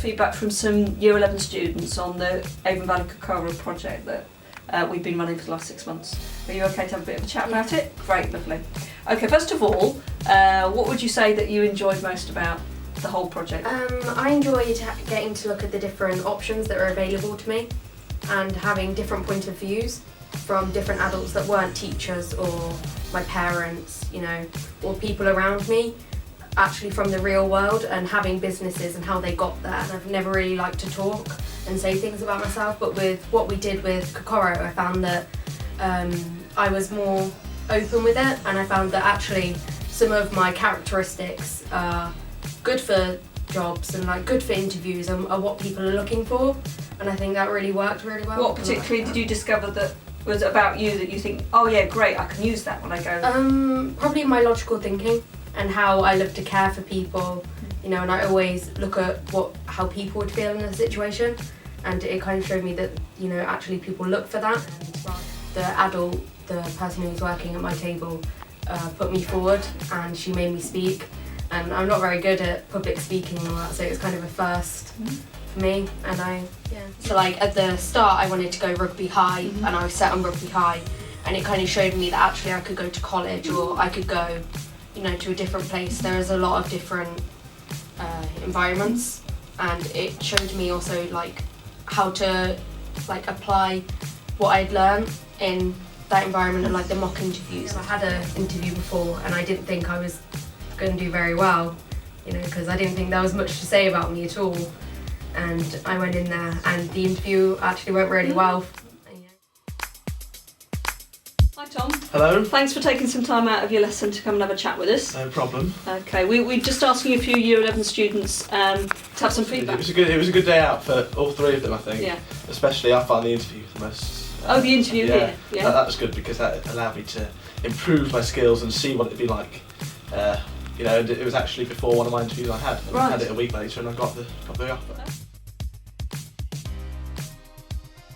feedback from some Year 11 students on the Avon Valley Kokoro project that we've been running for the last 6 months. Are you okay to have a bit of a chat about it? Great, lovely. Okay, first of all, what would you say that you enjoyed most about the whole project? I enjoyed getting to look at the different options that are available to me and having different point of views from different adults that weren't teachers or my parents, you know, or people around me, actually from the real world, and having businesses and how they got there. And I've never really liked to talk and say things about myself, but with what we did with Kokoro, I found that I was more open with it, and I found that actually some of my characteristics are good for jobs and like good for interviews and are what people are looking for, and I think that really worked really well. What particularly did you discover that was about you that you think, oh yeah, great, I can use that when I go? Probably my logical thinking and how I love to care for people, you know, and I always look at how people would feel in a situation, and it kind of showed me that, you know, actually people look for that. The person who was working at my table put me forward, and she made me speak, and I'm not very good at public speaking and all that, so it was kind of a first for me, and So like at the start I wanted to go rugby high, and I was set on rugby high, and it kind of showed me that actually I could go to college, or I could go, you know, to a different place. There is a lot of different environments, and it showed me also like how to like apply what I'd learned in that environment, and like the mock interviews. I had an interview before and I didn't think I was going to do very well, you know, because I didn't think there was much to say about me at all, and I went in there and the interview actually went really well. Hi Tom. Hello. Thanks for taking some time out of your lesson to come and have a chat with us. No problem. Okay, we're just asking a few Year 11 students to have some feedback. It was a good day out for all three of them, I think. Yeah. Especially I found the interview the most. The interview here. Yeah. That was good because that allowed me to improve my skills and see what it'd be like. You know, it was actually before one of my interviews I had. And I had it a week later, and I got the offer.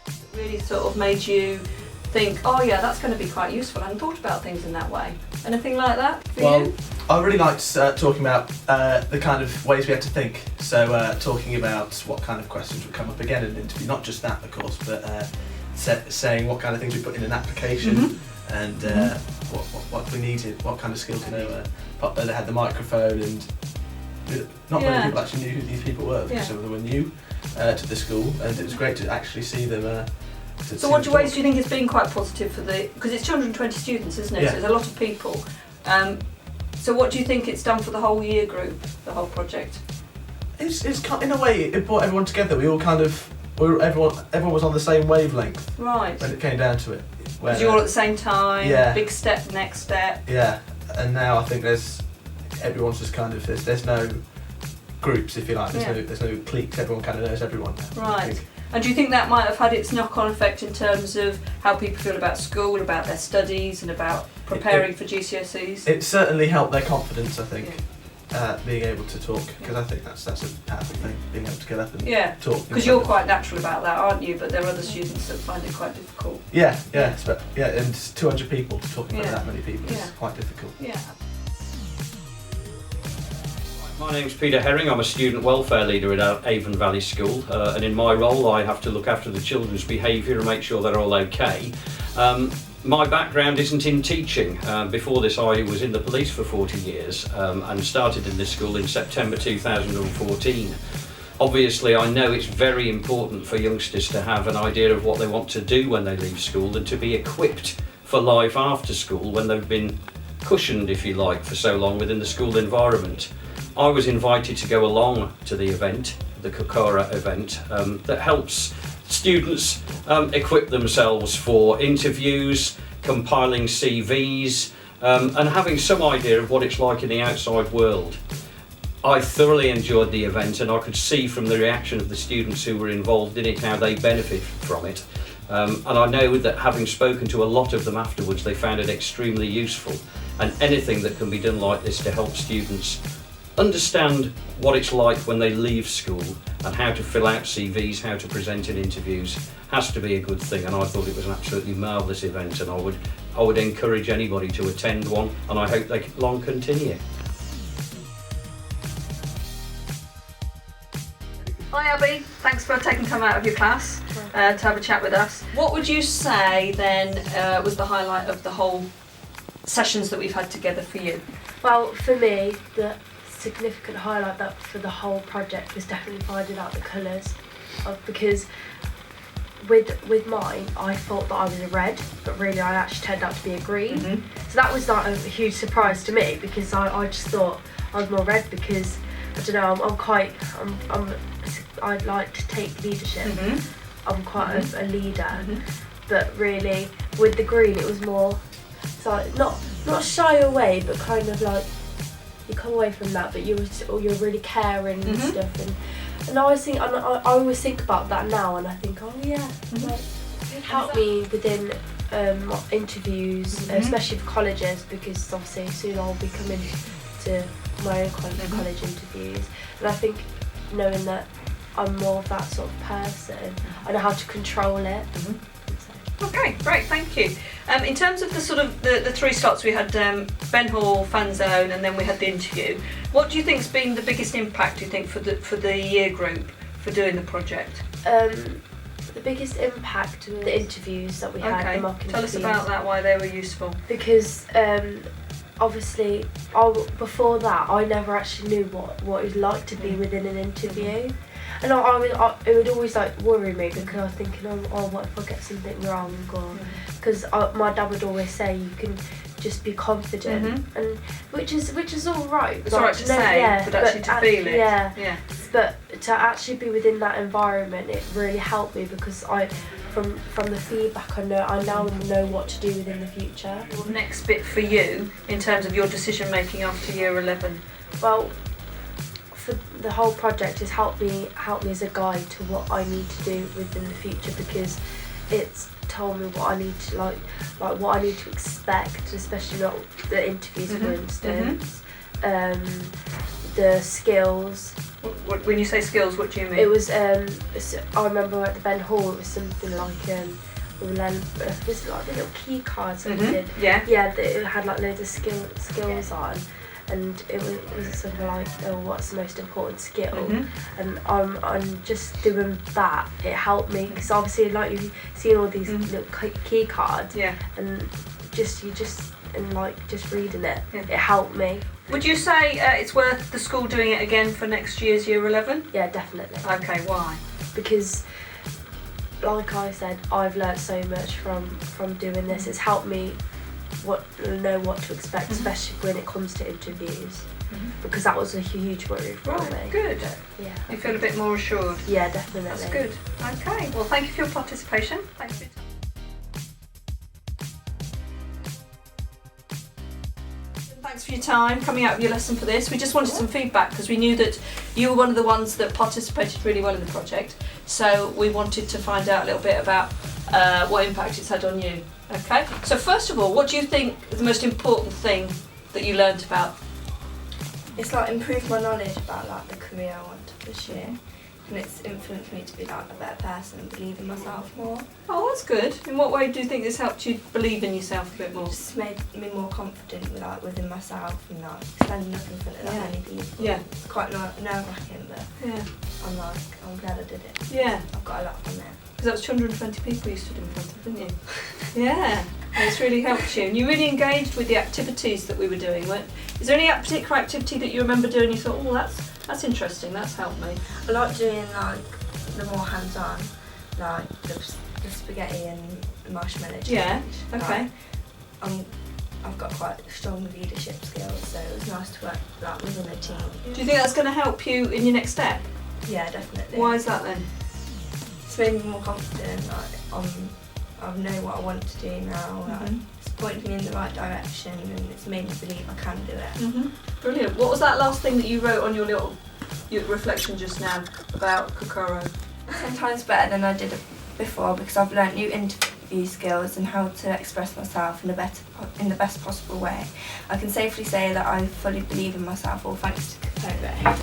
It really sort of made you think, oh yeah, that's going to be quite useful. I hadn't thought about things in that way. Anything like that for you? I really liked talking about the kind of ways we had to think. So talking about what kind of questions would come up again in an interview, not just that, of course, but saying what kind of things we put in an application, and what we needed, what kind of skills, you know. They had the microphone, and not many people actually knew who these people were, because some of them were new to the school, and it was great to actually see them. So what ways do you think it's been quite positive for because it's 220 students, isn't it? Yeah. So it's a lot of people. So what do you think it's done for the whole year group, the whole project? It's in a way it brought everyone together. We all everyone was on the same wavelength. Right. When it came down to it. Because you're all at the same time. Yeah. Big step, next step. Yeah. And now I think everyone's just kind of there's no groups, if you like. There's no cliques. Everyone kind of knows everyone now. Right. And do you think that might have had its knock-on effect in terms of how people feel about school, about their studies, and about preparing for GCSEs? It certainly helped their confidence, I think, being able to talk, because I think that's a powerful thing, being able to get up and talk. Because you're quite natural about that, aren't you? But there are other students that find it quite difficult. Yeah, and 200 people, talking about that many people is quite difficult. Yeah. My name's Peter Herring. I'm a student welfare leader at Avon Valley School, and in my role I have to look after the children's behaviour and make sure they're all okay. My background isn't in teaching. Before this I was in the police for 40 years and started in this school in September 2014. Obviously I know it's very important for youngsters to have an idea of what they want to do when they leave school, and to be equipped for life after school when they've been cushioned, if you like, for so long within the school environment. I was invited to go along to the event, the Kokoro event, that helps students equip themselves for interviews, compiling CVs, and having some idea of what it's like in the outside world. I thoroughly enjoyed the event, and I could see from the reaction of the students who were involved in it how they benefited from it. And I know that having spoken to a lot of them afterwards, they found it extremely useful, and anything that can be done like this to help students understand what it's like when they leave school and how to fill out CVs, how to present in interviews, has to be a good thing. And I thought it was an absolutely marvellous event, and I would encourage anybody to attend one, and I hope they long continue. Hi Albie, thanks for taking time out of your class to have a chat with us. What would you say then was the highlight of the whole sessions that we've had together for you? Well, for me, the significant highlight that for the whole project was definitely finding out the colours, because with mine, I thought that I was a red, but really I actually turned out to be a green. So that was like a huge surprise to me, because I just thought I was more red, because I don't know, I like to take leadership. I'm quite a leader, but really with the green it was more, it's like not shy away, but kind of like you come away from that, but you're really caring and stuff. And I always think about that now, and I think, oh yeah, like, it helped me within interviews, especially for colleges, because obviously soon I'll be coming to my own college interviews, and I think knowing that I'm more of that sort of person, I know how to control it. Okay, great, thank you. In terms of the sort of the three slots, we had Ben Hall, Fan Zone, and then we had the interview. What do you think's been the biggest impact, do you think, for the year group for doing the project? The biggest impact were the interviews that we had, the mock interviews. Tell us about that, why they were useful. Because obviously, before that, I never actually knew what it was like to be within an interview. And it would always like worry me, because I was thinking, oh, what if I get something wrong? Or because my dad would always say you can just be confident, and which is all right. It's all right to say, but actually to feel it. Yeah. But to actually be within that environment, it really helped me, because from the feedback I now know what to do within the future. Well, next bit for you in terms of your decision making after year 11. Well, for the whole project has helped me as a guide to what I need to do within the future, because it's told me what I need to like what I need to expect, especially not the interviews, for instance. The skills. When you say skills, what do you mean? It was I remember at the Ben Hall, it was something like it was like the little key cards that we did. It had like loads of skills on. And it was something like, what's the most important skill? And I'm just doing that. It helped me, because obviously, like, you've seen all these little key cards, and just reading it, it helped me. Would you say it's worth the school doing it again for next year's year 11? Yeah, definitely. Okay, why? Because, like I said, I've learnt so much from doing this. It's helped me know what to expect, especially when it comes to interviews, because that was a huge worry for me. Good. Yeah. You feel a bit more assured. Yeah, definitely. That's good. Okay. Well, thank you for your participation. Thanks for your time. Thanks for your time coming out of your lesson for this. We just wanted some feedback, because we knew that you were one of the ones that participated really well in the project. So we wanted to find out a little bit about what impact it's had on you. Okay, so first of all, what do you think is the most important thing that you learned about? It's like improved my knowledge about like the career I want this year, and it's influenced me to be like a better person and believe in myself more. Oh, that's good. In what way do you think this helped you believe in yourself a bit more? Just made me more confident within myself, and like standing up in front of that many people. Yeah. It's quite nerve-wracking, but I'm glad I did it. Yeah. I've got a lot from it. Because that was 220 people you stood in front of, didn't you? Yeah, and it's really helped you. And you really engaged with the activities that we were doing. Is there any particular activity that you remember doing you thought, oh, that's interesting, that's helped me? I like doing like the more hands-on, like the spaghetti and the marshmallow challenge. Yeah, okay. Like, I've got quite strong leadership skills, so it was nice to work like within a team. Do you think that's going to help you in your next step? Yeah, definitely. Why is that then? It's made me more confident, like I know what I want to do now, like, it's pointed me in the right direction, and it's made me believe I can do it. Brilliant. What was that last thing that you wrote on your reflection just now about Kokoro? Sometimes better than I did before, because I've learnt new interview skills and how to express myself in the best possible way. I can safely say that I fully believe in myself, all thanks to Kokoro.